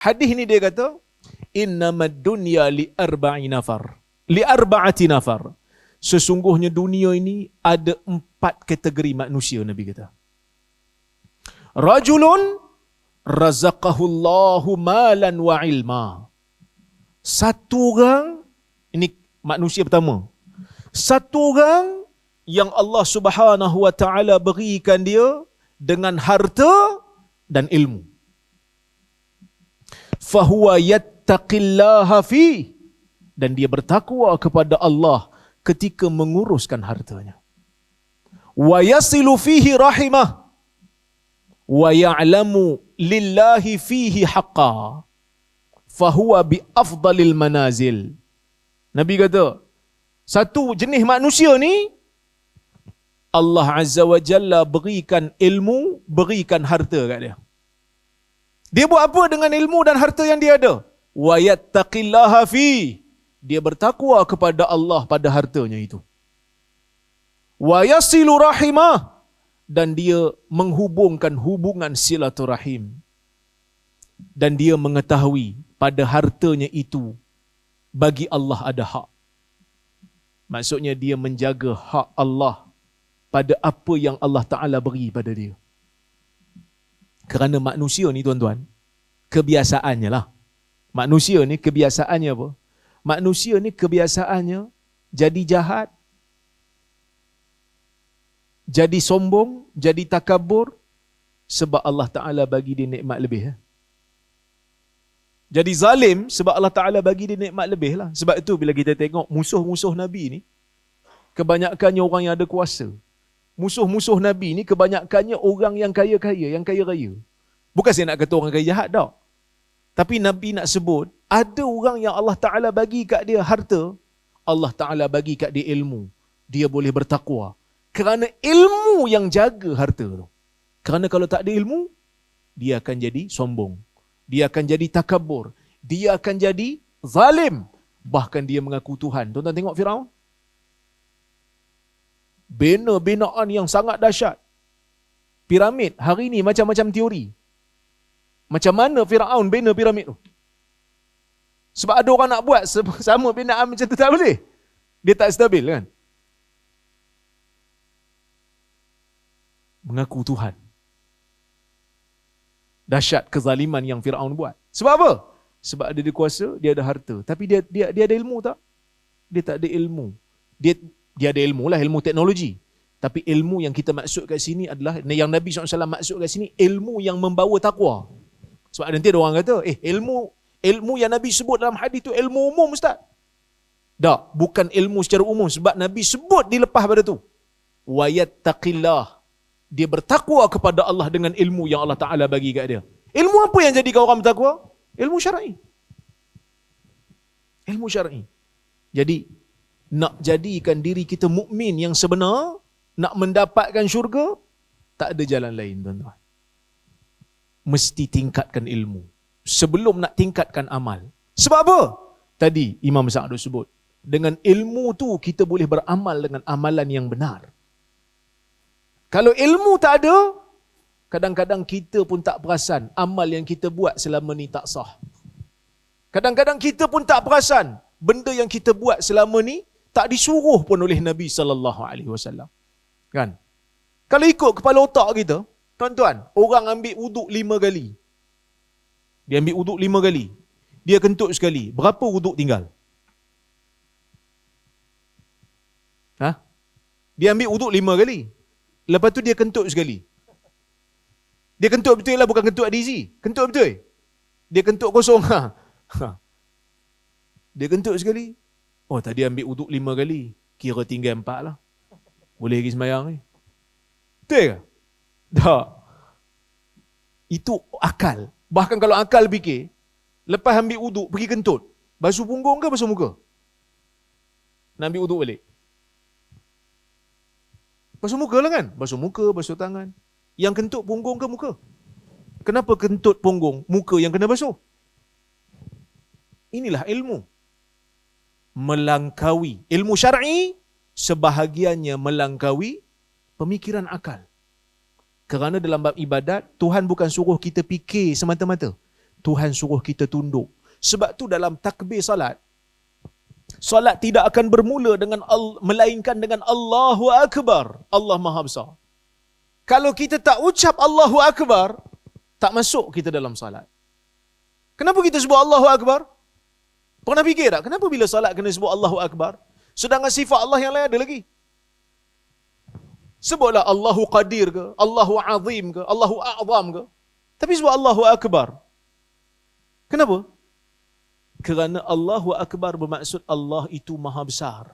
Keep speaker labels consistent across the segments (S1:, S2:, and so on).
S1: Hadis ni dia kata, innamad dunya li arba'i nafar. Li arba'ati nafar. Sesungguhnya dunia ini ada 4 kategori manusia, Nabi kata. Rajulun razaqahullahu malan wa ilma. Satu orang, ini manusia pertama. Satu orang yang Allah Subhanahu wa taala berikan dia dengan harta dan ilmu. Fahuwa yattaqillaha fi, dan dia bertakwa kepada Allah ketika menguruskan hartanya. Wa yasilu fihi rahimah wa ya'lamu lillahi fihi haqqa fahuwa bi afdalil manazil. Nabi kata, satu jenis manusia ni Allah Azza wa Jalla berikan ilmu, berikan harta kat dia. Dia buat apa dengan ilmu dan harta yang dia ada? Wa yattaqillaha fi, dia bertakwa kepada Allah pada hartanya itu. Wa yasilu rahimah, dan dia menghubungkan hubungan silaturahim. Dan dia mengetahui pada hartanya itu bagi Allah ada hak. Maksudnya dia menjaga hak Allah pada apa yang Allah Ta'ala beri pada dia. Kerana manusia ni tuan-tuan, kebiasaannya lah. Manusia ni kebiasaannya apa? Manusia ni kebiasaannya jadi jahat, jadi sombong, jadi takabur, sebab Allah Ta'ala bagi dia nikmat lebih. Jadi zalim sebab Allah Ta'ala bagi dia nikmat lebih lah. Sebab itu bila kita tengok musuh-musuh Nabi ni, kebanyakannya orang yang ada kuasa. Musuh-musuh Nabi ni kebanyakannya orang yang kaya-kaya, yang kaya raya. Bukan saya nak kata orang kaya jahat tak. Tapi Nabi nak sebut, ada orang yang Allah Ta'ala bagi kat dia harta, Allah Ta'ala bagi kat dia ilmu. Dia boleh bertakwa. Kerana ilmu yang jaga harta tu. Kerana kalau tak ada ilmu, dia akan jadi sombong. Dia akan jadi takabur. Dia akan jadi zalim. Bahkan dia mengaku Tuhan. Tuan-tuan tengok Firaun. Bina-binaan yang sangat dahsyat. Piramid hari ni macam-macam teori. Macam mana Firaun bina piramid tu? Sebab ada orang nak buat sama binaan macam tu, tak boleh. Dia tak stabil kan? Mengaku Tuhan. Dahsyat kezaliman yang Firaun buat. Sebab apa? Sebab dia kuasa, dia ada harta. Tapi dia ada ilmu tak? Dia tak ada ilmu. Dia ada ilmu lah, ilmu teknologi. Tapi ilmu yang kita maksud kat sini adalah, yang Nabi SAW maksud kat sini, ilmu yang membawa takwa. Sebab nanti ada orang kata, ilmu yang Nabi sebut dalam hadis tu ilmu umum Ustaz. Tak, bukan ilmu secara umum. Sebab Nabi sebut dilepas pada tu. Wa yattaqillah. Dia bertakwa kepada Allah dengan ilmu yang Allah Ta'ala bagi kat dia. Ilmu apa yang jadikan orang bertakwa? Ilmu syar'i. Ilmu syar'i. Jadi, nak jadikan diri kita mukmin yang sebenar, nak mendapatkan syurga, tak ada jalan lain, tuan-tuan. Mesti tingkatkan ilmu sebelum nak tingkatkan amal. Sebab apa? Tadi Imam Sa'ad sebut, dengan ilmu tu kita boleh beramal dengan amalan yang benar. Kalau ilmu tak ada, kadang-kadang kita pun tak perasan amal yang kita buat selama ni tak sah. Kadang-kadang kita pun tak perasan benda yang kita buat selama ni tak disuruh pun oleh Nabi sallallahu alaihi wasallam. Kan? Kalau ikut kepala otak kita, tuan-tuan, orang ambil wuduk 5 kali. Dia ambil wuduk 5 kali. Dia kentut sekali. Berapa wuduk tinggal? Dia ambil wuduk 5 kali. Lepas tu dia kentut sekali. Dia kentut betul lah, bukan kentut adizi. Kentut betul. Dia kentut kosong. Dia kentut sekali. Oh, tadi ambil wuduk 5 kali. Kira tinggal 4 lah. Boleh pergi sembahyang ni. Betul ke? Tak. Itu akal. Bahkan kalau akal fikir, lepas ambil wuduk, pergi kentut. Basuh punggung ke basuh muka? Nak ambil wuduk balik. Basuh muka lah kan? Basuh muka, basuh tangan. Yang kentut punggung ke muka? Kenapa kentut punggung, muka yang kena basuh? Inilah ilmu. Melangkaui. Ilmu syar'i sebahagiannya melangkaui pemikiran akal. Kerana dalam bab ibadat, Tuhan bukan suruh kita fikir semata-mata. Tuhan suruh kita tunduk. Sebab tu dalam takbir salat, salat tidak akan bermula dengan melainkan dengan Allahu Akbar. Allah Maha Besar. Kalau kita tak ucap Allahu Akbar, tak masuk kita dalam salat. Kenapa kita sebut Allahu Akbar? Pernah fikir tak? Kenapa bila salat kena sebut Allahu Akbar? Sedangkan sifat Allah yang lain ada lagi. Sebutlah Allahu Qadir ke, Allahu Azim ke, Allahu A'zam ke. Tapi sebut Allahu Akbar. Kenapa? Kerana Allahu Akbar bermaksud Allah itu maha besar.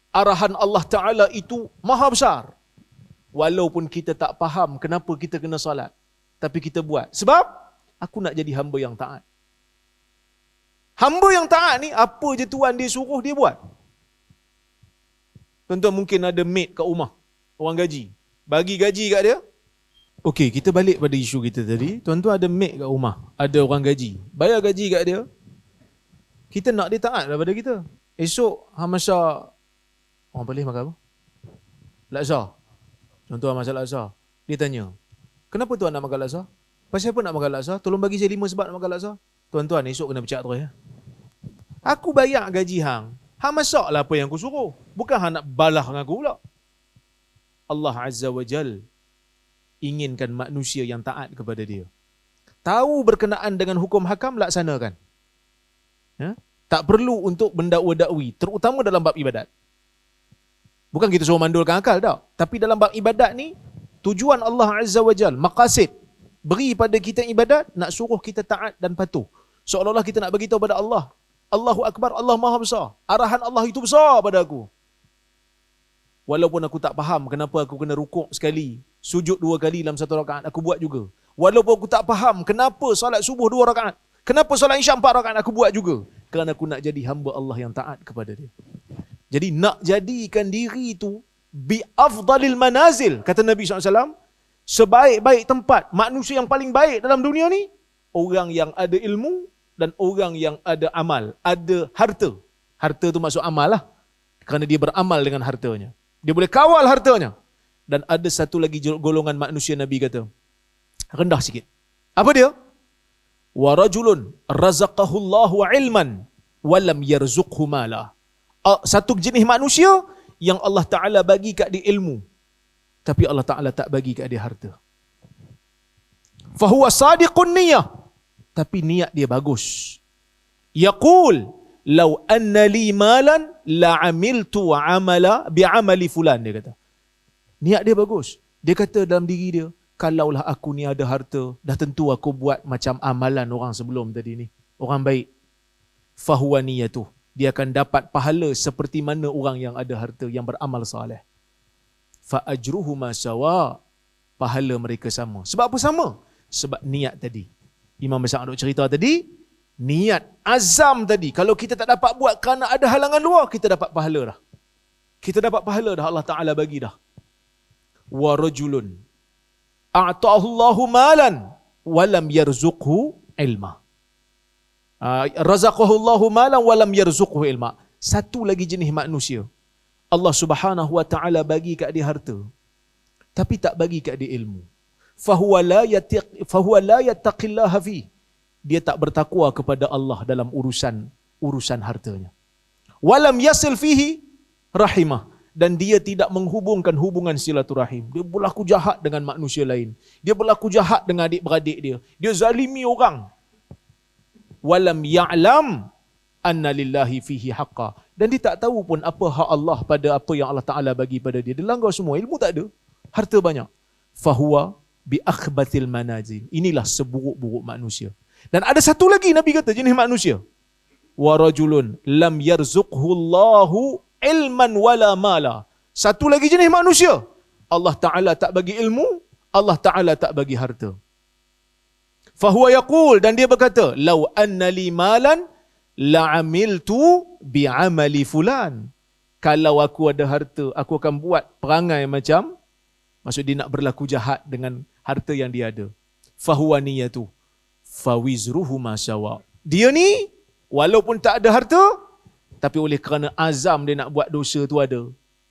S1: Arahan Allah Ta'ala itu maha besar. Walaupun kita tak faham kenapa kita kena salat, tapi kita buat. Sebab aku nak jadi hamba yang taat. Hamba yang taat ni, apa je Tuhan dia suruh, dia buat. Tuan-tuan mungkin ada maid kat rumah, orang gaji. Bagi gaji kat dia. Okey, kita balik pada isu kita tadi. Tuan-tuan ada maid kat rumah, ada orang gaji. Bayar gaji kat dia. Kita nak dia taat daripada kita. Esok, Hamasya, orang boleh makan apa? Laksa. Tuan-tuan masak laksa. Dia tanya, kenapa tuan nak makan laksa? Pasal apa nak makan laksa? Tolong bagi saya 5 sebab nak makan laksa. Tuan-tuan, esok kena pecat terus ya. Aku bayar gaji hang. Hang masaklah apa yang aku suruh. Bukan hang nak balah dengan aku pula. Allah Azza wa Jal inginkan manusia yang taat kepada dia. Tahu berkenaan dengan hukum hakam, laksanakan. Ya? Tak perlu untuk mendakwa-dakwi, terutama dalam bab ibadat. Bukan kita suruh mandulkan akal tak. Tapi dalam bab ibadat ni, tujuan Allah Azza wa Jal, maqasid, beri pada kita ibadat, nak suruh kita taat dan patuh. Seolah-olah kita nak beritahu pada Allah, Allahu Akbar, Allah Maha Besar. Arahan Allah itu besar pada aku. Walaupun aku tak faham kenapa aku kena rukuk sekali, sujud 2 kali dalam 1 rakaat, aku buat juga. Walaupun aku tak faham kenapa salat subuh 2 rakaat, kenapa salat isyak 4 rakaat, aku buat juga. Kerana aku nak jadi hamba Allah yang taat kepada dia. Jadi nak jadikan diri itu bi afdalil manazil, kata Nabi SAW, sebaik-baik tempat, manusia yang paling baik dalam dunia ni, orang yang ada ilmu dan orang yang ada amal, ada harta. Harta tu maksud amal lah. Kerana dia beramal dengan hartanya. Dia boleh kawal hartanya. Dan ada satu lagi golongan manusia, Nabi kata, rendah sikit. Apa dia? Wa rajulun razaqahu Allahu ilman wa lam yarzuqhu mala. Satu jenis manusia yang Allah Ta'ala bagi kat dia ilmu, tapi Allah Ta'ala tak bagi kat dia harta. Fahuwa sadiqun niyah, tapi niat dia bagus. Yaqul law anna li malan la amiltu amala bi amali fulan, dia kata. Niat dia bagus. Dia kata dalam diri dia, kalaulah aku ni ada harta, dah tentu aku buat macam amalan orang sebelum tadi ni. Orang baik. Fahuwa niyatuh. Dia akan dapat pahala seperti mana orang yang ada harta, yang beramal soleh. Fa ajruhuma sawa. Pahala mereka sama. Sebab apa sama? Sebab niat tadi. Imam Besar duk cerita tadi, niat, azam tadi. Kalau kita tak dapat buat kerana ada halangan luar, kita dapat pahala dah. Kita dapat pahala dah, Allah Ta'ala bagi dah. Wa rajulun a'ta'ahu Allahu malan wa lam yarzuqhu ilma. Razaqahu Allahu malan wa lam yarzuqhu ilma. Satu lagi jenis manusia, Allah Subhanahu wa Ta'ala bagi kat dia harta, tapi tak bagi kat dia ilmu. Fahuwa la yattaqillaha fi. Dia tak bertakwa kepada Allah dalam urusan hartanya. Walam yasil fihi rahimah. Dan dia tidak menghubungkan hubungan silaturahim. Dia berlaku jahat dengan manusia lain. Dia berlaku jahat dengan adik-beradik dia. Dia zalimi orang. Walam ya'lam anna lillahi fihi haqqa. Dan dia tak tahu pun apa hak Allah pada apa yang Allah Ta'ala bagi pada dia. Dia langgar semua. Ilmu tak ada. Harta banyak. Fahuwa bi akhbathil manazil. Inilah seburuk-buruk manusia. Dan ada satu lagi Nabi kata jenis manusia. Wa rajulun lam yarzuqhu Allahu ilman wala mala. Satu lagi jenis manusia, Allah Ta'ala tak bagi ilmu, Allah Ta'ala tak bagi harta. Fahuwa yaqul, dan dia berkata, law anna li malan la amiltu bi amali fulan. Kalau aku ada harta, aku akan buat perangai macam, maksud dia nak berlaku jahat dengan harta yang dia ada. Fahuwa niyatu fawizruhu ma sawa. Dia ni walaupun tak ada harta, tapi oleh kerana azam dia nak buat dosa tu ada,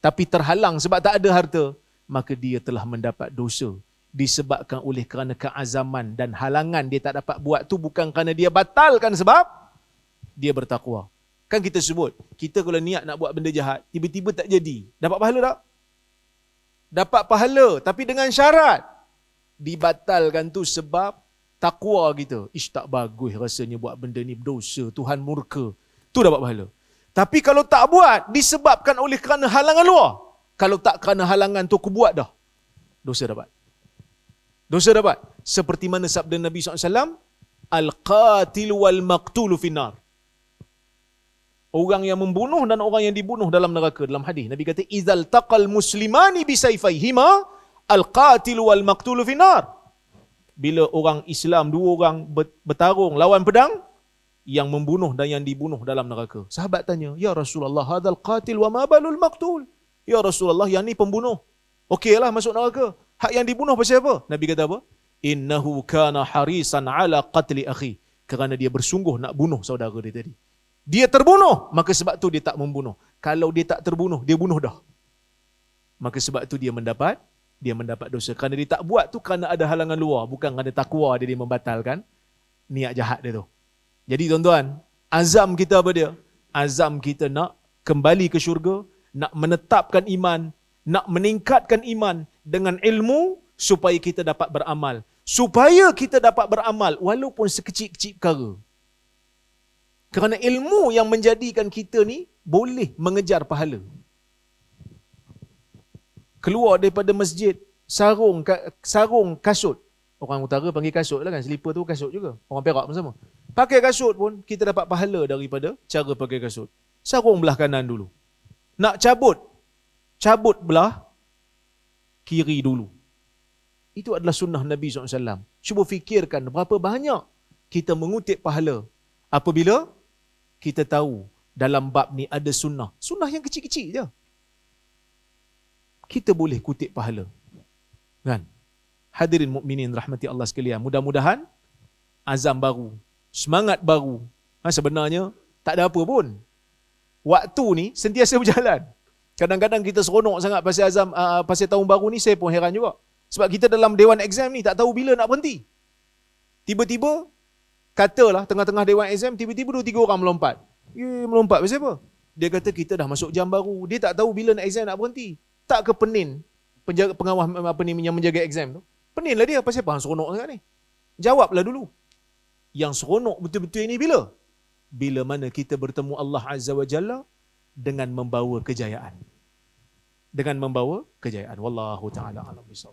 S1: tapi terhalang sebab tak ada harta, maka dia telah mendapat dosa disebabkan oleh kerana keazaman dan halangan dia tak dapat buat tu bukan kerana dia batalkan sebab dia bertakwa. Kan kita sebut, kita kalau niat nak buat benda jahat, tiba-tiba tak jadi. Dapat pahala tak? Dapat pahala, tapi dengan syarat. Dibatalkan tu sebab takwa kita. Ish, tak bagus rasanya buat benda ni, berdosa, Tuhan murka. Tu dapat pahala. Tapi kalau tak buat, disebabkan oleh kerana halangan luar. Kalau tak kerana halangan tu aku buat dah, dosa dapat. Dosa dapat. Seperti mana sabda Nabi SAW, Al-qatil wal-maqtulu finnar. Orang yang membunuh dan orang yang dibunuh dalam neraka. Dalam hadis Nabi kata, Izal taqal muslimani bisayfayhima, al-qatil wal-maqtulu finnar. Bila orang Islam, dua orang bertarung lawan pedang, yang membunuh dan yang dibunuh dalam neraka. Sahabat tanya, Ya Rasulullah, hadal qatil wa ma balul maqtul. Ya Rasulullah, yang ni pembunuh. Okeylah masuk neraka. Hak yang dibunuh pasal apa? Nabi kata apa? Innahu kana harisan ala qatli akhi. Kerana dia bersungguh nak bunuh saudara dia tadi. Dia terbunuh, maka sebab tu dia tak membunuh. Kalau dia tak terbunuh, dia bunuh dah. Maka sebab tu dia mendapat dosa. Kerana dia tak buat tu kerana ada halangan luar, bukan kerana takwa dia membatalkan niat jahat dia tu. Jadi tuan-tuan, azam kita apa dia? Azam kita nak kembali ke syurga, nak menetapkan iman, nak meningkatkan iman dengan ilmu supaya kita dapat beramal. Supaya kita dapat beramal walaupun sekecil-kecil perkara. Kerana ilmu yang menjadikan kita ni boleh mengejar pahala. Keluar daripada masjid, sarung kasut. Orang utara panggil kasut lah kan, selipar tu kasut juga. Orang Perak pun sama. Pakai kasut pun kita dapat pahala daripada cara pakai kasut. Sarung belah kanan dulu. Nak cabut belah kiri dulu. Itu adalah sunnah Nabi SAW. Cuba fikirkan berapa banyak kita mengutip pahala apabila kita tahu dalam bab ni ada sunnah. Sunnah yang kecil-kecil je. Kita boleh kutip pahala. Kan? Hadirin mukminin rahmati Allah sekalian. Mudah-mudahan azam baru, semangat baru. Sebenarnya tak ada apa pun. Waktu ni sentiasa berjalan. Kadang-kadang kita seronok sangat pasal azam, pasal tahun baru ni, saya pun heran juga. Sebab kita dalam dewan exam ni tak tahu bila nak berhenti. Tiba-tiba, katalah tengah-tengah dewan exam, tiba-tiba 2-3 orang melompat. Melompat pasal apa? Dia kata kita dah masuk jam baru. Dia tak tahu bila nak exam nak berhenti. Tak ke penin pengawas yang menjaga exam tu? Penin lah dia, pasal apa hang seronok sangat ni? Jawablah dulu. Yang seronok betul-betul ini bila? Bila mana kita bertemu Allah Azza wa Jalla dengan membawa kejayaan. Wallahu ta'ala alam bisawab.